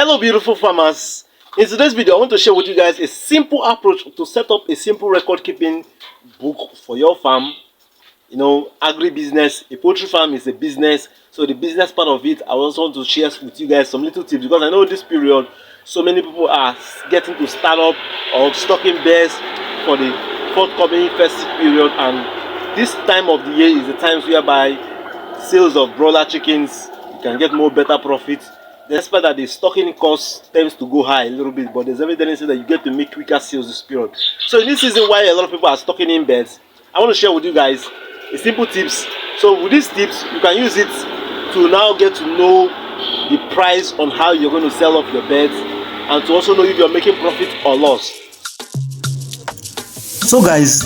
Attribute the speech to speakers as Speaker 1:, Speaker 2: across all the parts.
Speaker 1: Hello beautiful farmers. In today's video I want to share with you guys a simple approach to set up a simple record keeping book for your farm. Agribusiness, a poultry farm is a business, so the business part of it I also want to share with you guys some little tips, because I know this period so many people are getting to start up or stocking bears for the forthcoming festive period, and this time of the year is the times whereby sales of broiler chickens, you can get more better profit. Despite that the stocking cost tends to go high a little bit, but there's every tendency that you get to make quicker sales this period. So in this season, why a lot of people are stocking in birds, I want to share with you guys a simple tips. So with these tips, you can use it to now get to know the price on how you're going to sell off your birds, and to also know if you're making profit or loss.
Speaker 2: So guys,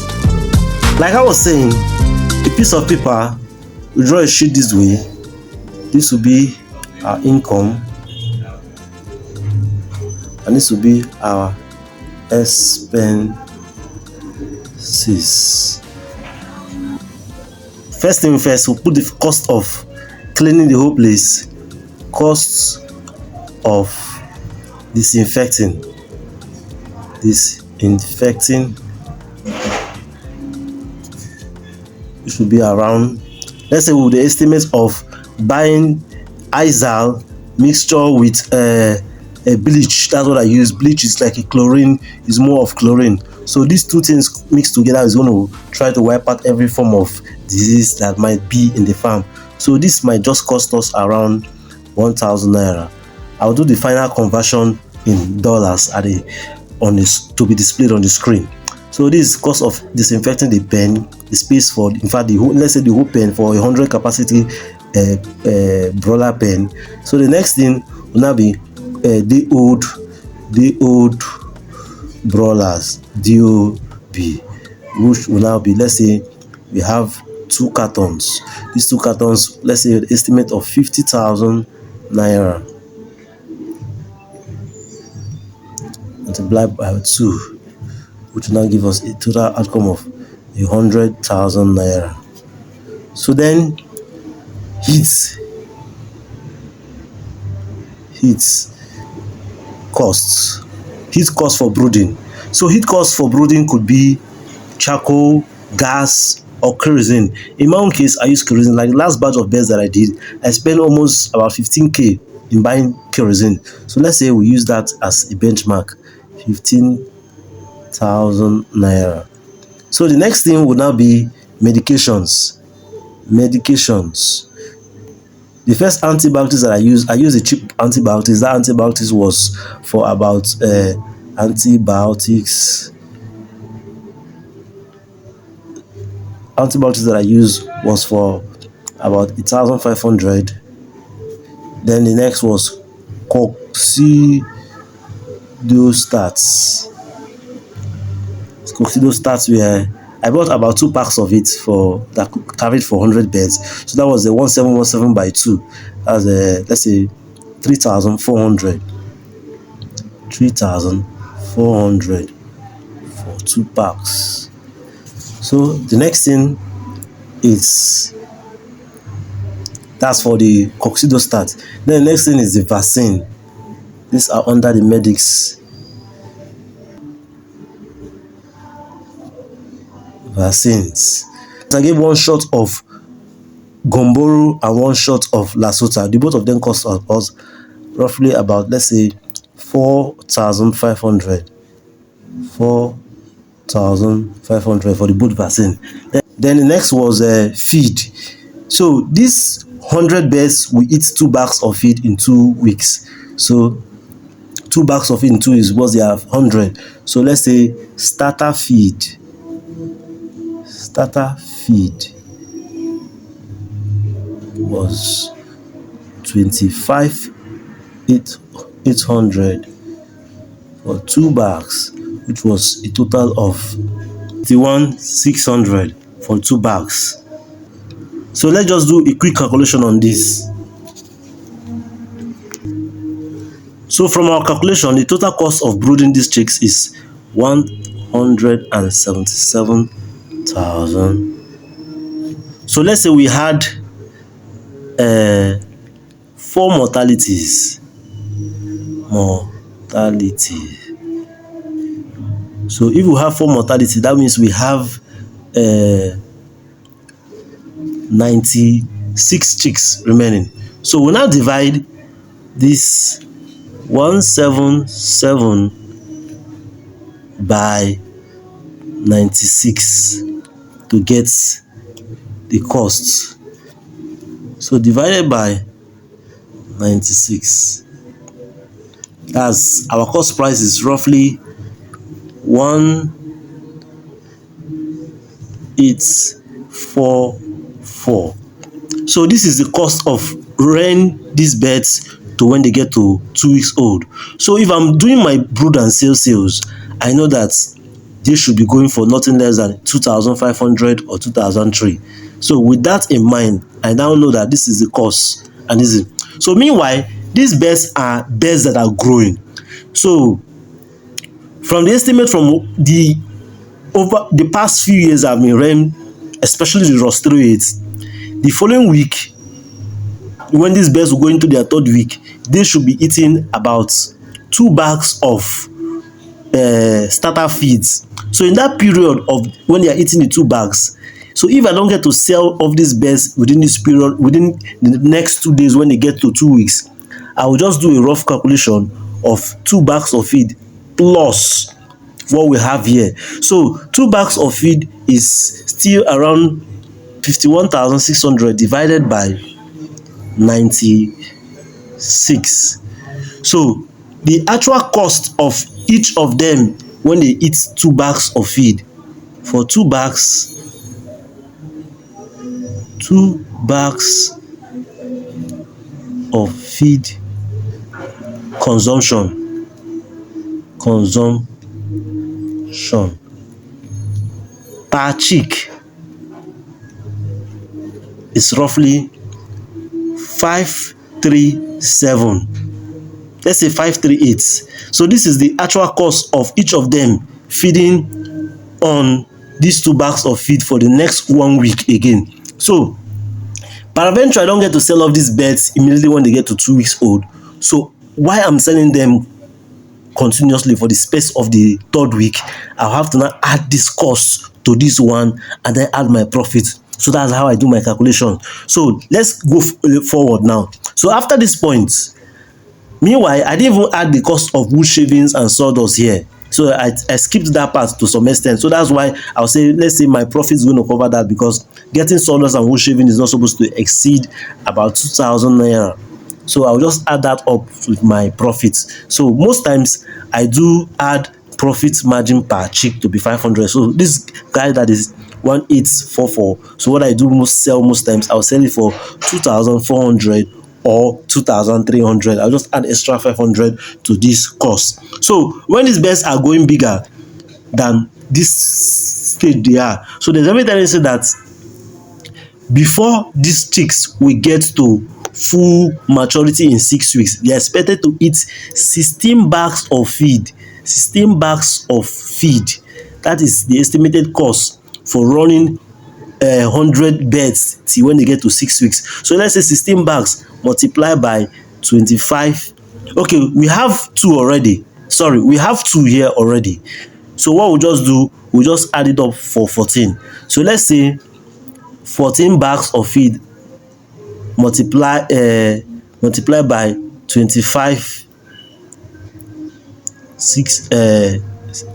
Speaker 2: like I was saying, a piece of paper, we draw a sheet this way. This will be our income, and this will be our expenses. First thing first, we'll put the cost of cleaning the whole place, costs of disinfecting, it should be around, let's say, with the estimate of buying Izal mixture with a bleach. That's what I use. Bleach is like a chlorine, is more of chlorine. So these two things mixed together is going to try to wipe out every form of disease that might be in the farm. So this might just cost us around 1,000 naira. I'll do the final conversion in dollars to be displayed on the screen. So this is cost of disinfecting the pen, the space for, in fact, let's say the whole pen for 100 capacity broiler pen. So the next thing will now be the old broilers, DOB, which will now be, let's say we have 2 cartons. These 2 cartons, let's say the estimate of 50,000 naira multiplied by 2, which will now give us a total outcome of 100,000 naira. So then heat costs for brooding. So heat costs for brooding could be charcoal, gas, or kerosene. In my own case, I use kerosene. Like the last batch of bears that I did, I spent almost about 15k in buying kerosene. So let's say we use that as a benchmark, 15,000 naira. So the next thing would now be medications. The first antibiotics that I use a cheap antibiotics. That antibiotics was for about antibiotics that I used was for about 1,500. Then the next was coccidostats, where I bought about 2 packs of it that carried for 100 beds. So that was the 1717 by 2. That's let's say 3,400 for 2 packs. So the next thing is, that's for the coccidostat. Then the next thing is the vaccine. These are under the medics. Vaccines. I gave 1 shot of Gumboro and 1 shot of Lasuta. The both of them cost us roughly about, let's say, 4,500 for the both vaccine. Then the next was feed. So these 100 bears will eat 2 bags of feed in 2 weeks. So 2 bags of feed in 2 weeks was they have 100. So let's say starter feed was 25,800 for 2 bags, which was a total of 31,600 for 2 bags. So let's just do a quick calculation on this. So from our calculation, the total cost of brooding these chicks is 177,000. So let's say we had 4 mortalities. mortality. So if we have 4 mortality, that means we have 96 chicks remaining. So we now divide this 177 by 96 to get the cost. So divided by 96, that's our cost price is roughly 1844. So this is the cost of rearing these birds to when they get to 2 weeks old. So if I'm doing my brood and sales, I know that they should be going for nothing less than 2,500 or 2,003. So with that in mind, I now know that this is the cost, and this is. So meanwhile, these birds are birds that are growing. So from the estimate from the over the past few years I've been rearing, especially the Rostrioids, the following week, when these birds will go into their 3rd week, they should be eating about 2 bags of starter feeds. So in that period of when they are eating the 2 bags, so if I don't get to sell off these birds within this period, within the next 2 days when they get to 2 weeks, I will just do a rough calculation of 2 bags of feed plus what we have here. So 2 bags of feed is still around 51,600 divided by 96. So the actual cost of each of them when they eat 2 bags of feed, for 2 bags of feed consumption per chick is roughly 537. Let's say 538. So this is the actual cost of each of them feeding on these 2 bags of feed for the next 1 week again. So peradventure I don't get to sell off these birds immediately when they get to 2 weeks old. So why I'm selling them continuously for the space of the 3rd week, I'll have to now add this cost to this one and then add my profit. So that's how I do my calculation. So let's go forward now. So after this point, meanwhile, I didn't even add the cost of wood shavings and sawdust here. So I skipped that part to some extent. So that's why I'll say, let's say my profit is going to cover that, because getting sawdust and wood shaving is not supposed to exceed about 2,000 naira. So I'll just add that up with my profits. So most times I do add profit margin per chick to be 500. So this guy that is 1844. So what I do most times, I'll sell it for 2,400 or 2,300. I'll just add extra 500 to this cost. So when these birds are going bigger than this stage they are, so there's every tendency that before these chicks will get to full maturity in 6 weeks, they are expected to eat 16 bags of feed. 16 bags of feed. That is the estimated cost for running 100 birds till when they get to 6 weeks. So let's say 16 bags multiplied by 25. Okay, we have 2 already. Sorry, we have 2 here already. So what we'll just do, we'll just add it up for 14. So let's say 14 bags of feed multiply by 25,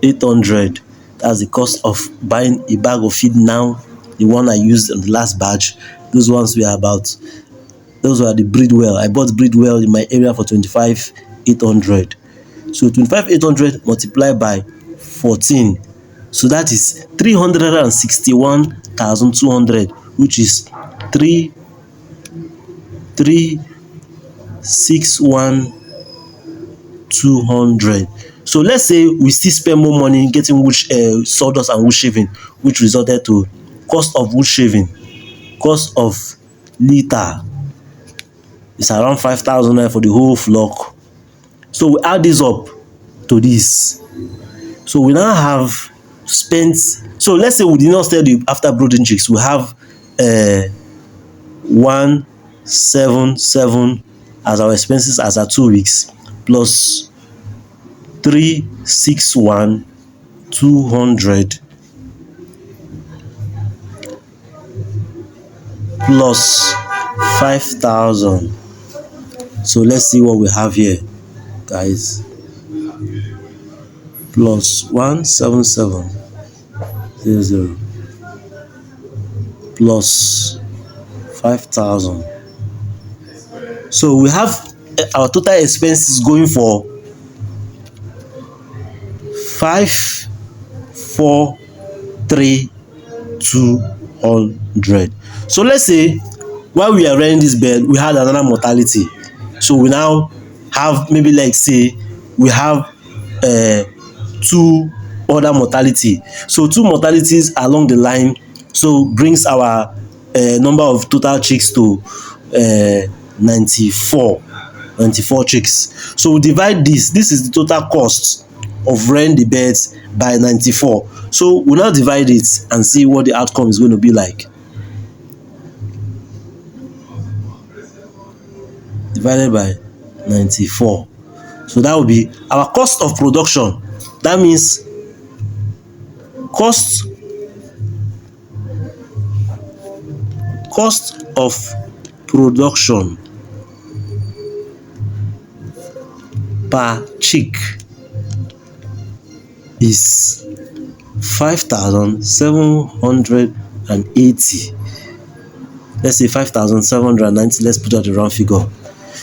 Speaker 2: 800. That's the cost of buying a bag of feed now. The one I used in the last batch, those ones were the Breedwell. I bought Breedwell in my area for 25,800. So 25,800 multiplied by 14, so that is 361,200, which is 361,200. So let's say we still spend more money getting wood sawdust and wood shaving, which resulted to cost of wood shaving, cost of litter is around 5,000 for the whole flock. So we add this up to this. So we now have spent, so let's say we did not sell the after brooding chicks, we have 177 as our expenses as our 2 weeks, plus 361 200 plus 5,000. So let's see what we have here, guys. Plus 17700 plus 5,000. So we have our total expenses going for 543,200. So let's say while we are running this bed, we had another mortality. So we now have, maybe like say we have two other mortality. So two mortalities along the line, so brings our number of total chicks to 94 chicks. So we divide this is the total cost of rearing the birds by 94. So we'll now divide it and see what the outcome is going to be like. Divided by 94. So that will be our cost of production. That means cost of production per chick is 5,780. Let's say 5,790. Let's put out the round figure.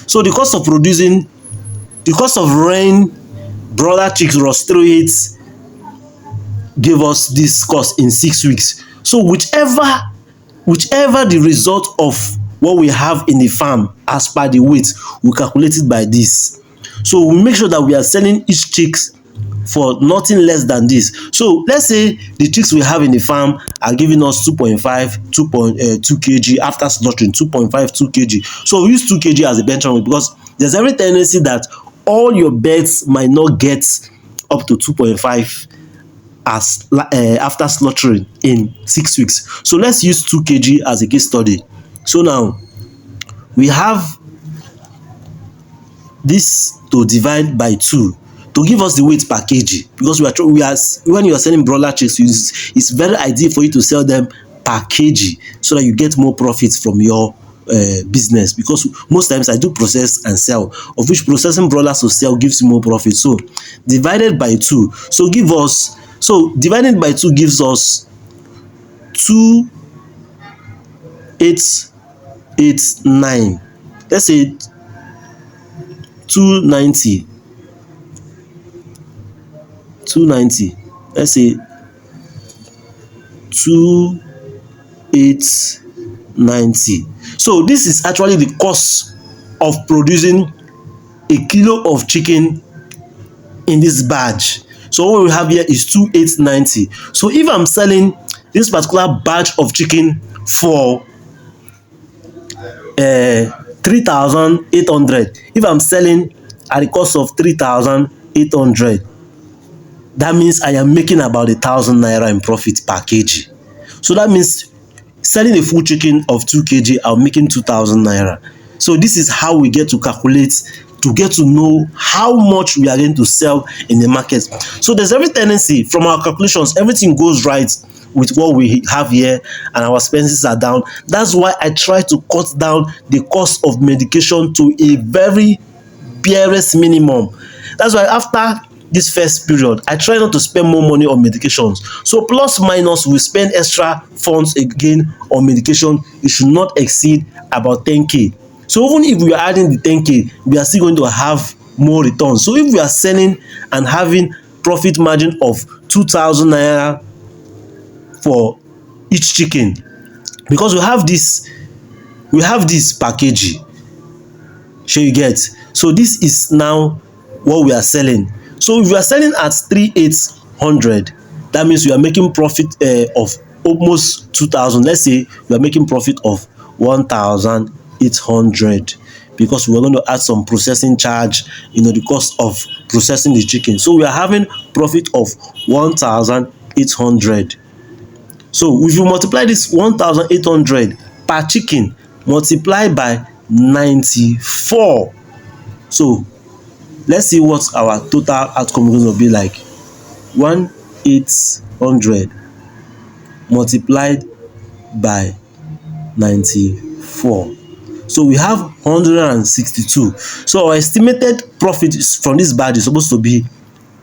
Speaker 2: So the cost of rearing broiler chicks Ross 308 gave us this cost in 6 weeks. So whichever the result of what we have in the farm as per the weight, we calculate it by this. So we make sure that we are selling each chicks for nothing less than this. So let's say the chicks we have in the farm are giving us 2.5 2 kg after slaughtering, 2.5 2 kg. So we use 2 kg as a benchmark because there's every tendency that all your birds might not get up to 2.5 as after slaughtering in 6 weeks. So let's use 2 kg as a case study. So now we have this to divide by 2 to give us the weight per kg, because when you are selling broiler chicks, it's very ideal for you to sell them per kg so that you get more profits from your business, because most times I do process and sell, of which processing broilers to sell gives you more profit. So divided by 2, divided by 2 gives us 2,889. Let's say 290. Let's say 2,890. So this is actually the cost of producing a kilo of chicken in this batch. So what we have here is 2,890. So if I'm selling this particular batch of chicken for 3,800, if I'm selling at the cost of 3,800, that means I am making about 1,000 naira in profit per kg. So that means selling a full chicken of 2 kg, I'm making 2,000 naira. So this is how we get to calculate, to get to know how much we are going to sell in the market. So there's every tendency from our calculations, everything goes right with what we have here and our expenses are down. That's why I try to cut down the cost of medication to a very barest minimum. That's why after this first period, I try not to spend more money on medications. So plus minus, we spend extra funds again on medication. It should not exceed about 10k. So even if we are adding the 10k, we are still going to have more returns. So if we are selling and having profit margin of 2,000 naira for each chicken, because we have this per kg. Sure you get? So this is now what we are selling. So if you are selling at 3,800, that means you are making profit of almost 2,000. Let's say you are making profit of 1,800, because we are going to add some processing charge, the cost of processing the chicken. So we are having profit of 1,800. So if you multiply this 1,800 per chicken, multiply by 94. So let's see what our total outcome is going to be like. 1800 multiplied by 94, so we have 162. So our estimated profit from this batch is supposed to be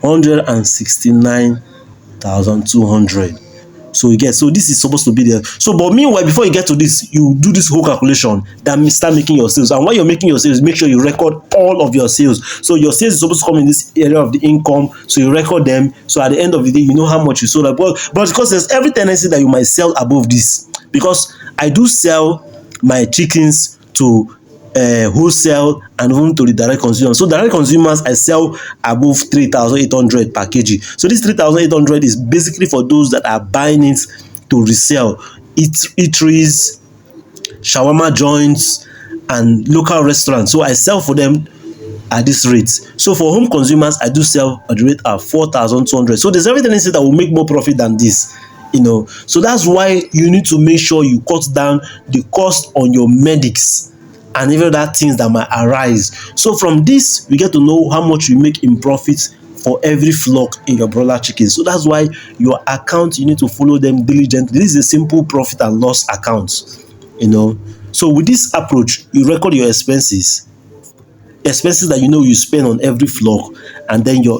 Speaker 2: 169,200. So you get, so this is supposed to be there. So but meanwhile, before you get to this, you do this whole calculation, then start making your sales. And while you're making your sales, make sure you record all of your sales. So your sales is supposed to come in this area of the income, so you record them, so at the end of the day you know how much you sold. But because there's every tendency that you might sell above this, because I do sell my chickens to wholesale and even to the direct consumer. So direct consumers, I sell above 3,800 per kg. So this 3,800 is basically for those that are buying it to resell. Eateries, shawarma joints, and local restaurants. So I sell for them at this rate. So for home consumers, I do sell at the rate of 4,200. So there's every tendency that will make more profit than this. So that's why you need to make sure you cut down the cost on your medics and even other things that might arise. So from this, we get to know how much you make in profit for every flock in your broiler chicken. So that's why your account, you need to follow them diligently. This is a simple profit and loss account. So with this approach, you record your expenses that you spend on every flock, and then your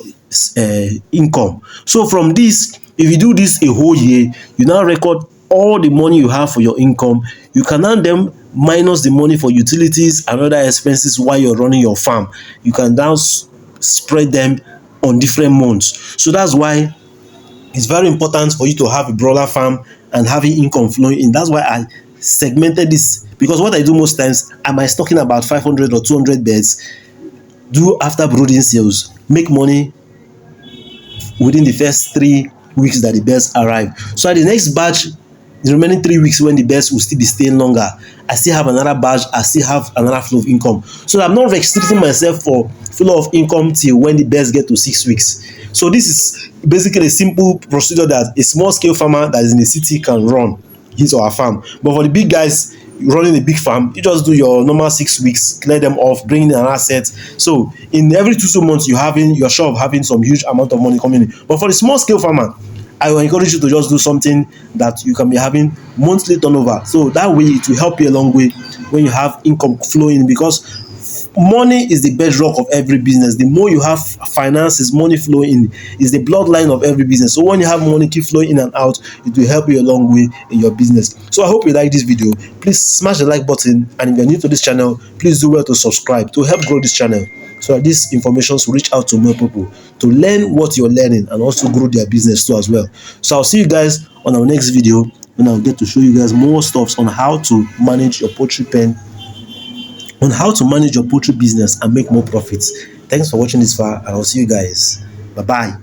Speaker 2: income. So from this, if you do this a whole year, you now record all the money you have for your income. You can now then minus the money for utilities and other expenses while you're running your farm. You can now spread them on different months. So that's why it's very important for you to have a broiler farm and having income flowing in. That's why I segmented this, because what I do most times, I might stocking about 500 or 200 birds, do after brooding sales, make money within the first 3 weeks that the birds arrive. So at the next batch, the remaining 3 weeks when the birds will still be staying longer, I still have another batch, I still have another flow of income. So I'm not restricting myself for flow of income till when the birds get to 6 weeks. So this is basically a simple procedure that a small scale farmer that is in the city can run his or her farm. But for the big guys running a big farm, you just do your normal 6 weeks, clear them off, bring in an asset. So in every 2 months, you're sure of having some huge amount of money coming in. But for the small scale farmer, I will encourage you to just do something that you can be having monthly turnover. So that way it will help you a long way when you have income flowing, because money is the bedrock of every business. The more you have finances, money flowing in is the bloodline of every business. So when you have money keep flowing in and out, it will help you a long way in your business. So I hope you like this video. Please smash the like button, and if you're new to this channel, please do well to subscribe to help grow this channel, so that this information will reach out to more people to learn what you're learning and also grow their business too as well. So I'll see you guys on our next video, when I'll get to show you guys more stuff on how to manage your poultry pen, on how to manage your poultry business and make more profits. Thanks for watching this far, and I'll see you guys. Bye bye.